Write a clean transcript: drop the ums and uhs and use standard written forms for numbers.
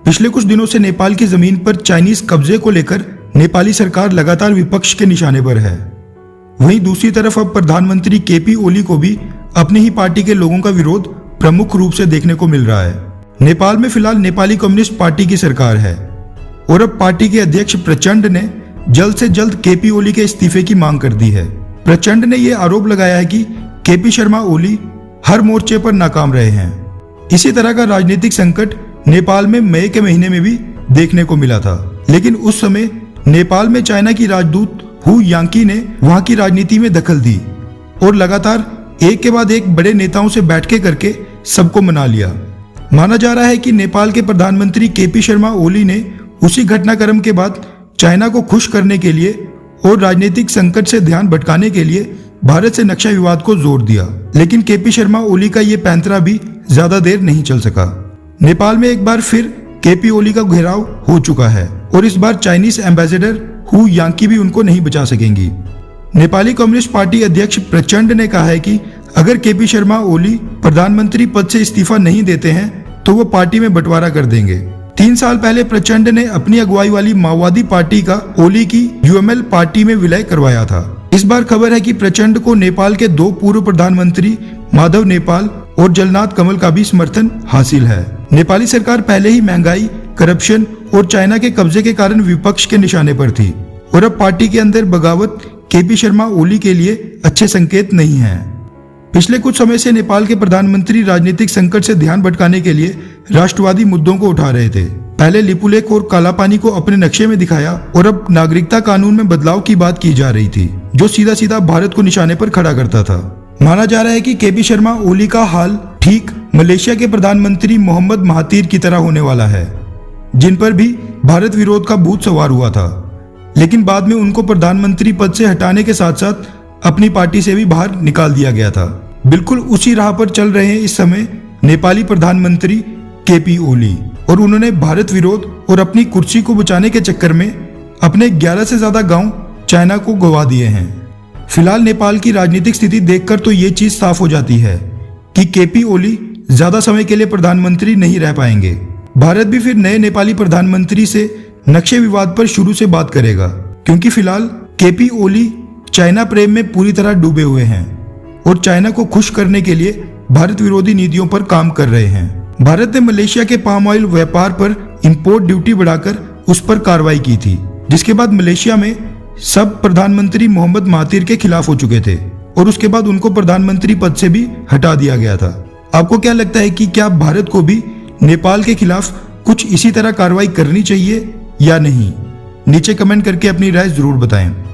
पिछले कुछ दिनों से नेपाल की जमीन पर चाइनीज कब्जे को लेकर नेपाली सरकार लगातार विपक्ष के निशाने पर है। वहीं दूसरी तरफ अब प्रधानमंत्री केपी ओली को भी अपनी ही पार्टी के लोगों का विरोध प्रमुख रूप से देखने को मिल रहा है। नेपाल में फिलहाल नेपाली कम्युनिस्ट पार्टी की सरकार है और अब पार्टी के अध्यक्ष प्रचंड ने जल्द से जल्द केपी ओली के इस्तीफे की मांग कर दी है। प्रचंड ने यह आरोप लगाया है कि केपी शर्मा ओली हर मोर्चे पर नाकाम रहे हैं। इसी तरह का राजनीतिक संकट नेपाल में मई के महीने में भी देखने को मिला था, लेकिन उस समय नेपाल में चाइना की राजदूत हु यांकी ने वहां की राजनीति में दखल दी और लगातार एक के बाद एक बड़े नेताओं से बैठकें करके सबको मना लिया। माना जा रहा है कि नेपाल के प्रधानमंत्री केपी शर्मा ओली ने उसी घटनाक्रम के बाद चाइना को खुश करने के लिए और राजनीतिक संकट से ध्यान भटकाने के लिए भारत से नक्शा विवाद को जोर दिया, लेकिन केपी शर्मा ओली का ये पैंतरा भी ज्यादा देर नहीं चल सका। नेपाल में एक बार फिर केपी ओली का घेराव हो चुका है और इस बार चाइनीज एम्बेसडर हु यांकी भी उनको नहीं बचा सकेंगी। नेपाली कम्युनिस्ट पार्टी अध्यक्ष प्रचंड ने कहा है कि अगर केपी शर्मा ओली प्रधानमंत्री पद से इस्तीफा नहीं देते हैं तो वो पार्टी में बंटवारा कर देंगे। 3 साल पहले प्रचंड ने अपनी अगुवाई वाली माओवादी पार्टी का ओली की यूएमएल पार्टी में विलय करवाया था। इस बार खबर है कि प्रचंड को नेपाल के 2 पूर्व प्रधानमंत्री माधव नेपाल और जलनाथ कमल का भी समर्थन हासिल है। नेपाली सरकार पहले ही महंगाई, करप्शन और चाइना के कब्जे के कारण विपक्ष के निशाने पर थी और अब पार्टी के अंदर बगावत केपी शर्मा ओली के लिए अच्छे संकेत नहीं है। पिछले कुछ समय से नेपाल के प्रधानमंत्री राजनीतिक संकट से ध्यान भटकाने के लिए राष्ट्रवादी मुद्दों को उठा रहे थे। पहले लिपुलेख और कालापानी को अपने नक्शे में दिखाया और अब नागरिकता कानून में बदलाव की बात की जा रही थी, जो सीधा सीधा भारत को निशाने पर खड़ा करता था। माना जा रहा है कि केपी शर्मा ओली का हाल ठीक मलेशिया के प्रधानमंत्री मोहम्मद महातीर की तरह होने वाला है, जिन पर भी भारत विरोध का भूत सवार हुआ था, लेकिन बाद में उनको प्रधानमंत्री पद से हटाने के साथ साथ अपनी पार्टी से भी बाहर निकाल दिया गया था। बिल्कुल उसी राह पर चल रहे हैं इस समय नेपाली प्रधानमंत्री केपी ओली और उन्होंने भारत विरोध और अपनी कुर्सी को बचाने के चक्कर में अपने 11 से ज्यादा गांव चाइना को गंवा दिए हैं। फिलहाल नेपाल की राजनीतिक स्थिति देखकर तो ये चीज साफ हो जाती है कि केपी ओली ज्यादा समय के लिए प्रधानमंत्री नहीं रह पाएंगे। भारत भी फिर नए नेपाली प्रधानमंत्री से नक्शे विवाद पर शुरू से बात करेगा, क्योंकि फिलहाल केपी ओली चाइना प्रेम में पूरी तरह डूबे हुए हैं और चाइना को खुश करने के लिए भारत विरोधी नीतियों पर काम कर रहे हैं। भारत ने मलेशिया के पाम ऑयल व्यापार पर इंपोर्ट ड्यूटी बढ़ाकर उस पर कार्रवाई की थी, जिसके बाद मलेशिया में सब प्रधानमंत्री मोहम्मद महातीर के खिलाफ हो चुके थे और उसके बाद उनको प्रधानमंत्री पद से भी हटा दिया गया था। आपको क्या लगता है कि क्या भारत को भी नेपाल के खिलाफ कुछ इसी तरह कार्रवाई करनी चाहिए या नहीं? नीचे कमेंट करके अपनी राय जरूर बताएं।